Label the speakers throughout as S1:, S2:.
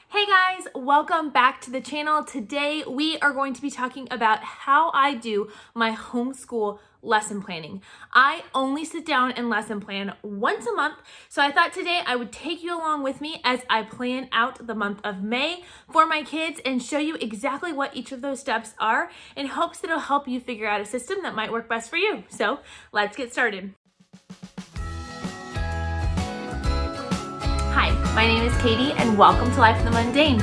S1: Hey guys, welcome back to the channel. Today we are going to be talking about how I do my homeschool lesson planning. I only sit down and lesson plan once a month, so I thought today I would take you along with me as I plan out the month of May for my kids and show you exactly what each of those steps are in hopes that it'll help you figure out a system that might work best for you. So let's get started. Hi, my name is Katie and welcome to Life in the Mundane.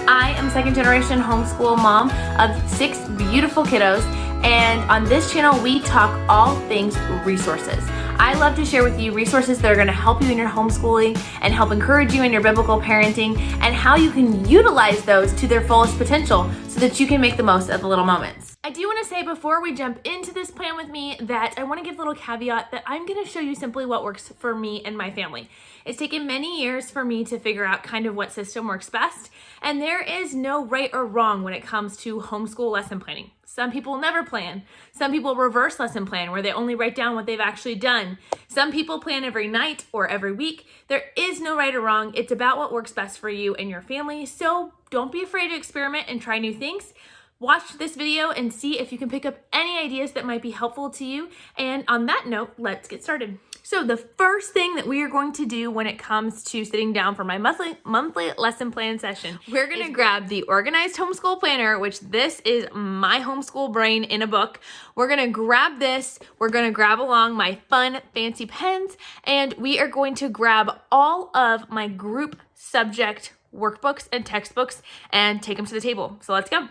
S1: I am a second generation homeschool mom of 6 beautiful kiddos, and on this channel we talk all things resources. I love to share with you resources that are going to help you in your homeschooling and help encourage you in your biblical parenting and how you can utilize those to their fullest potential so that you can make the most of the little moments. I do want to say before we jump into this plan with me that I want to give a little caveat that I'm going to show you simply what works for me and my family. It's taken many years for me to figure out kind of what system works best, and there is no right or wrong when it comes to homeschool lesson planning. Some people never plan. Some people reverse lesson plan where they only write down what they've actually done. Some people plan every night or every week. There is no right or wrong. It's about what works best for you and your family. So don't be afraid to experiment and try new things. Watch this video and see if you can pick up any ideas that might be helpful to you. And on that note, let's get started. So the first thing that we are going to do when it comes to sitting down for my monthly lesson plan session, we're going to grab the Organized Homeschool Planner, which this is my homeschool brain in a book. We're going to grab this. We're going to grab along my fun, fancy pens, and we are going to grab all of my group subject workbooks and textbooks and take them to the table. So let's go.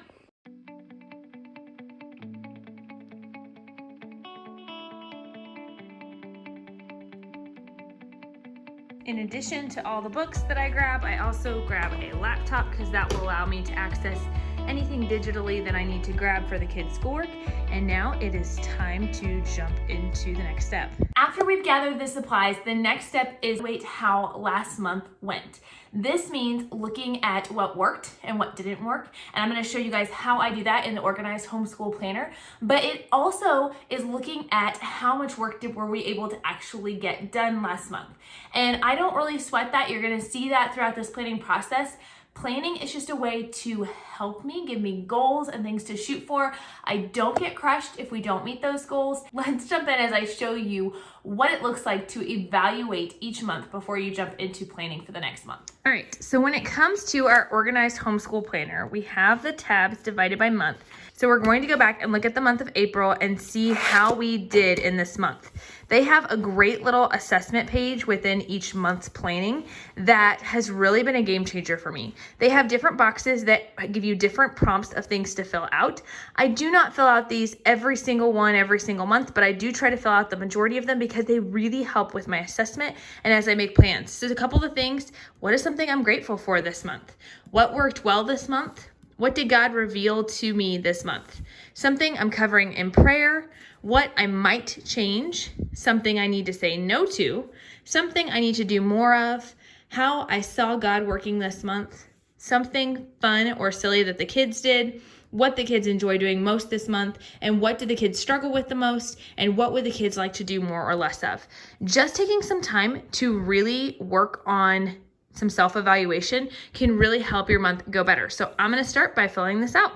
S1: In addition to all the books that I grab, I also grab a laptop because that will allow me to access anything digitally that I need to grab for the kids' schoolwork. And now it is time to jump into the next step. After we've gathered the supplies, the next step is wait how last month went. This means looking at what worked and what didn't work. And I'm going to show you guys how I do that in the Organized Homeschool Planner. But it also is looking at how much work were we able to actually get done last month. And I don't really sweat that. You're going to see that throughout this planning process. Planning is just a way to help me, give me goals and things to shoot for. I don't get crushed if we don't meet those goals. Let's jump in as I show you what it looks like to evaluate each month before you jump into planning for the next month. All right, so when it comes to our Organized Homeschool Planner, we have the tabs divided by month. So we're going to go back and look at the month of April and see how we did in this month. They have a great little assessment page within each month's planning that has really been a game changer for me. They have different boxes that give you different prompts of things to fill out. I do not fill out these every single month, but I do try to fill out the majority of them because they really help with my assessment and as I make plans. So a couple of things. What is something I'm grateful for this month? What worked well this month? What did God reveal to me this month? Something I'm covering in prayer, what I might change, something I need to say no to, something I need to do more of, how I saw God working this month, something fun or silly that the kids did, what the kids enjoy doing most this month, and what did the kids struggle with the most, and what would the kids like to do more or less of. Just taking some time to really work on some self-evaluation can really help your month go better. So I'm going to start by filling this out.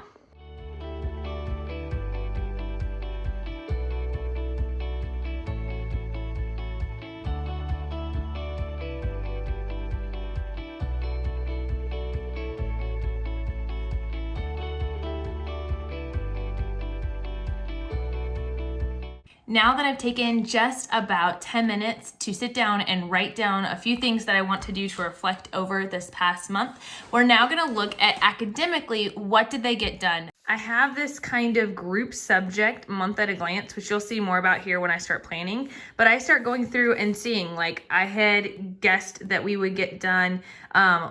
S1: Now that I've taken just about 10 minutes to sit down and write down a few things that I want to do to reflect over this past month, we're now going to look at academically, what did they get done? I have this kind of group subject month at a glance, which you'll see more about here when I start planning, but I start going through and seeing, like I had guessed that we would get done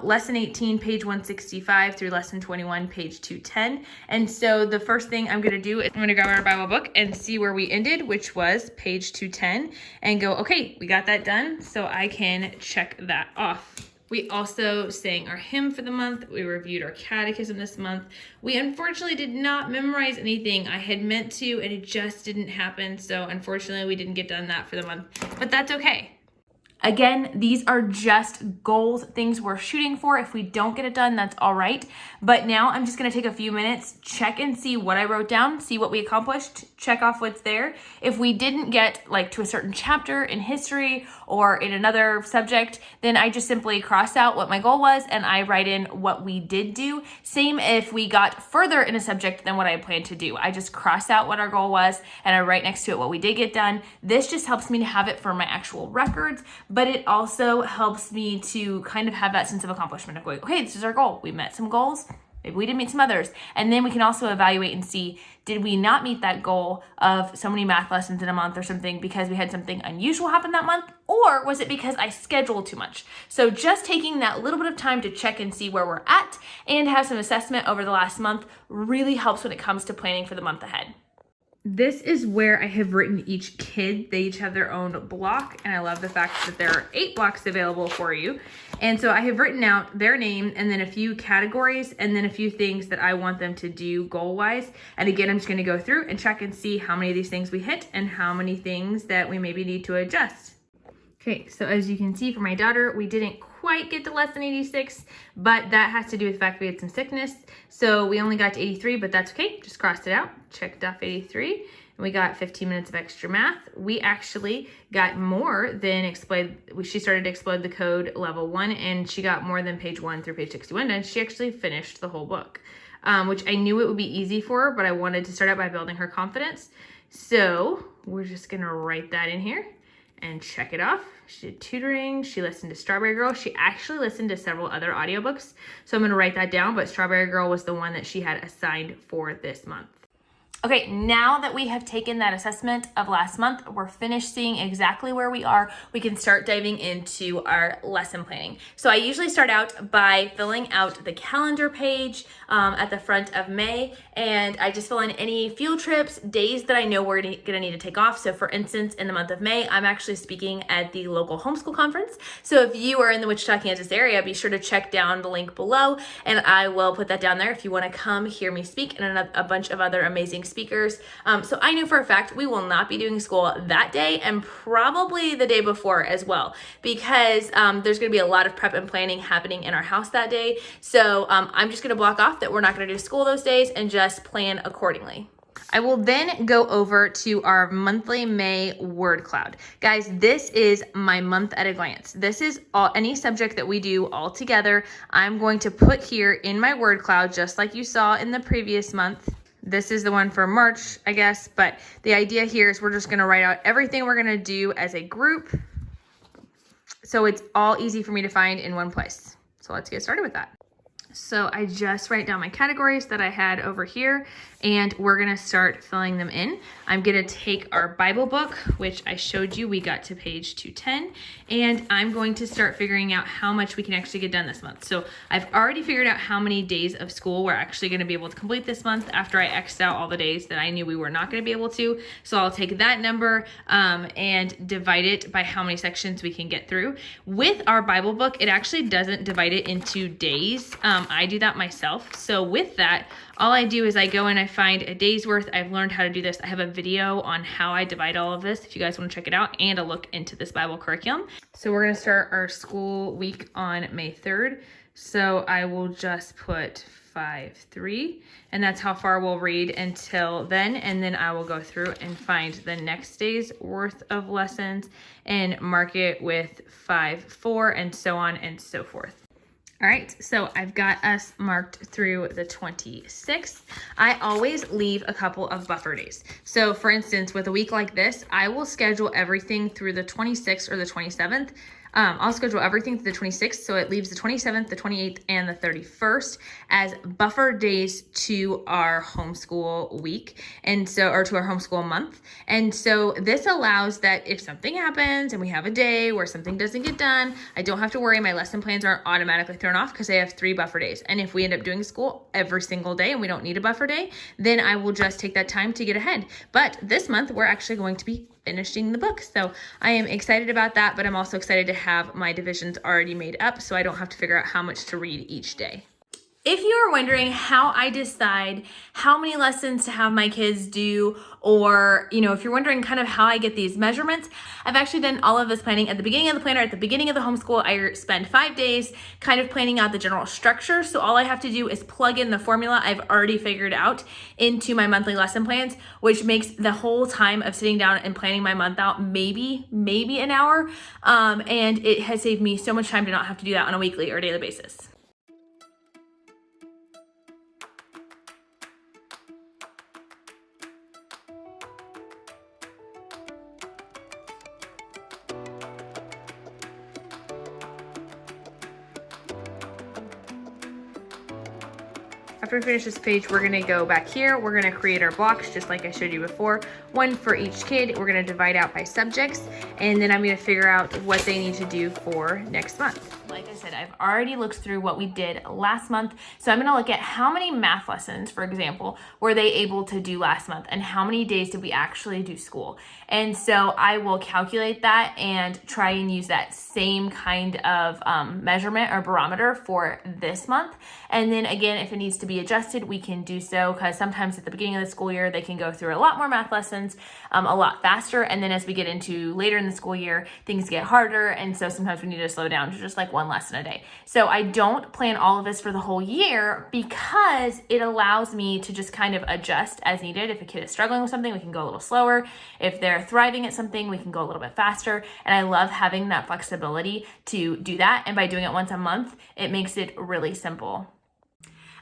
S1: lesson 18, page 165 through lesson 21, page 210. And so the first thing I'm going to do is I'm going to grab our Bible book and see where we ended, which was page 210, and go, okay, we got that done. So I can check that off. We also sang our hymn for the month. We reviewed our catechism this month. We unfortunately did not memorize anything. I had meant to, and it just didn't happen. So unfortunately, we didn't get done that for the month, but that's okay. Again, these are just goals, things we're shooting for. If we don't get it done, that's all right. But now I'm just gonna take a few minutes, check and see what I wrote down, see what we accomplished, check off what's there. If we didn't get like to a certain chapter in history or in another subject, then I just simply cross out what my goal was and I write in what we did do. Same if we got further in a subject than what I planned to do. I just cross out what our goal was and I write next to it what we did get done. This just helps me to have it for my actual records, but it also helps me to kind of have that sense of accomplishment of going, okay, this is our goal. We met some goals. Maybe we didn't meet some others. And then we can also evaluate and see, did we not meet that goal of so many math lessons in a month or something because we had something unusual happen that month? Or was it because I scheduled too much? So just taking that little bit of time to check and see where we're at and have some assessment over the last month really helps when it comes to planning for the month ahead. This is where I have written each kid. They each have their own block, and I love the fact that there are 8 blocks available for you. And so I have written out their name and then a few categories and then a few things that I want them to do goal-wise. And again, I'm just gonna go through and check and see how many of these things we hit and how many things that we maybe need to adjust. Okay, so as you can see for my daughter, we didn't quite get to lesson 86, but that has to do with the fact we had some sickness. So we only got to 83, but that's okay. Just crossed it out, checked off 83, and we got 15 minutes of extra math. We actually got more than she started to explode the code level 1, and she got more than page 1 through page 61, and she actually finished the whole book, which I knew it would be easy for her, but I wanted to start out by building her confidence. So we're just gonna write that in here and check it off. She did tutoring, she listened to Strawberry Girl. She actually listened to several other audiobooks, so I'm gonna write that down, but Strawberry Girl was the one that she had assigned for this month. Okay, now that we have taken that assessment of last month, we're finished seeing exactly where we are. We can start diving into our lesson planning. So I usually start out by filling out the calendar page at the front of May, and I just fill in any field trips, days that I know we're gonna need to take off. So for instance, in the month of May, I'm actually speaking at the local homeschool conference. So if you are in the Wichita, Kansas area, be sure to check down the link below, and I will put that down there if you wanna come hear me speak and a bunch of other amazing speakers. So I know for a fact we will not be doing school that day and probably the day before as well, because there's gonna be a lot of prep and planning happening in our house that day. So I'm just gonna block off that we're not gonna do school those days and just plan accordingly. I will then go over to our monthly May word cloud. Guys, this is my month at a glance. This is any subject that we do all together. I'm going to put here in my word cloud, just like you saw in the previous month. This is the one for March, I guess, but the idea here is we're just gonna write out everything we're gonna do as a group, so it's all easy for me to find in one place. So let's get started with that. So I just write down my categories that I had over here, and we're gonna start filling them in. I'm gonna take our Bible book, which I showed you, we got to page 210, and I'm going to start figuring out how much we can actually get done this month. So I've already figured out how many days of school we're actually gonna be able to complete this month after I X'd out all the days that I knew we were not gonna be able to. So I'll take that number and divide it by how many sections we can get through. With our Bible book, it actually doesn't divide it into days. I do that myself. So with that, all I do is I go and I find a day's worth. I've learned how to do this. I have a video on how I divide all of this if you guys want to check it out, and a look into this Bible curriculum. So we're going to start our school week on May 3rd. So I will just put 5-3, and that's how far we'll read until then. And then I will go through and find the next day's worth of lessons and mark it with 5-4, and so on and so forth. All right, so I've got us marked through the 26th. I always leave a couple of buffer days. So for instance, with a week like this, I will schedule everything through the 26th or the 27th. I'll schedule everything to the 26th, so it leaves the 27th, the 28th, and the 31st as buffer days to our homeschool week, and so, or to our homeschool month. And so this allows that if something happens and we have a day where something doesn't get done, I don't have to worry. My lesson plans aren't automatically thrown off because I have 3 buffer days. And if we end up doing school every single day and we don't need a buffer day, then I will just take that time to get ahead. But this month, we're actually going to be finishing the book. So I am excited about that, but I'm also excited to have my divisions already made up so I don't have to figure out how much to read each day. If you are wondering how I decide how many lessons to have my kids do, or if you're wondering kind of how I get these measurements, I've actually done all of this planning at the beginning of the planner. At the beginning of the homeschool, I spend 5 days kind of planning out the general structure. So all I have to do is plug in the formula I've already figured out into my monthly lesson plans, which makes the whole time of sitting down and planning my month out maybe an hour. And it has saved me so much time to not have to do that on a weekly or daily basis. After we finish this page, we're gonna go back here. We're gonna create our blocks just like I showed you before. One for each kid. We're gonna divide out by subjects, and then I'm gonna figure out what they need to do for next month. Like I said, I've already looked through what we did last month. So I'm gonna look at how many math lessons, for example, were they able to do last month, and how many days did we actually do school. And so I will calculate that and try and use that same kind of measurement or barometer for this month. And then again, if it needs to be adjusted, we can do so, because sometimes at the beginning of the school year, they can go through a lot more math lessons a lot faster. And then as we get into later in the school year, things get harder. And so sometimes we need to slow down to just like one lesson a day. So I don't plan all of this for the whole year, because it allows me to just kind of adjust as needed. If a kid is struggling with something, we can go a little slower. If they're thriving at something, we can go a little bit faster. And I love having that flexibility to do that. And by doing it once a month, it makes it really simple.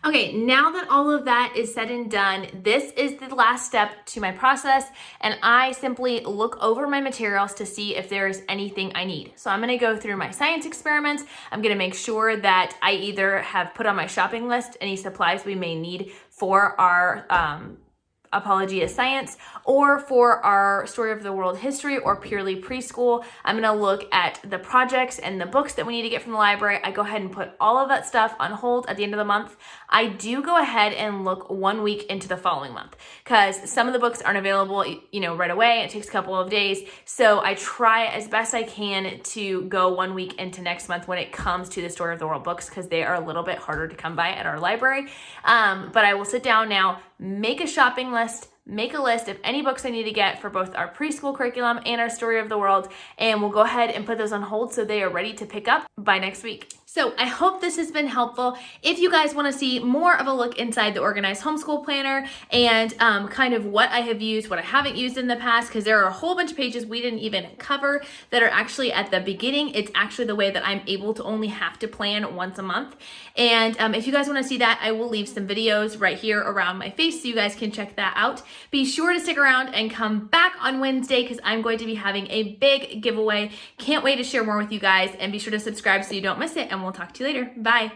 S1: Okay, now that all of that is said and done, this is the last step to my process, and I simply look over my materials to see if there is anything I need. So I'm gonna go through my science experiments. I'm gonna make sure that I either have put on my shopping list any supplies we may need for our Apology is Science, or for our Story of the World History, or purely preschool. I'm gonna look at the projects and the books that we need to get from the library. I go ahead and put all of that stuff on hold at the end of the month. I do go ahead and look 1 week into the following month, because some of the books aren't available, right away. It takes a couple of days. So I try as best I can to go 1 week into next month when it comes to the Story of the World books, because they are a little bit harder to come by at our library. But I will sit down now, make a shopping list, make a list of any books I need to get for both our preschool curriculum and our Story of the World, and we'll go ahead and put those on hold so they are ready to pick up by next week. So I hope this has been helpful. If you guys want to see more of a look inside the Organized Homeschool Planner and kind of what I have used, what I haven't used in the past, because there are a whole bunch of pages we didn't even cover that are actually at the beginning. It's actually the way that I'm able to only have to plan once a month. And if you guys want to see that, I will leave some videos right here around my face so you guys can check that out. Be sure to stick around and come back on Wednesday, because I'm going to be having a big giveaway. Can't wait to share more with you guys, and be sure to subscribe so you don't miss it, and we'll talk to you later. Bye.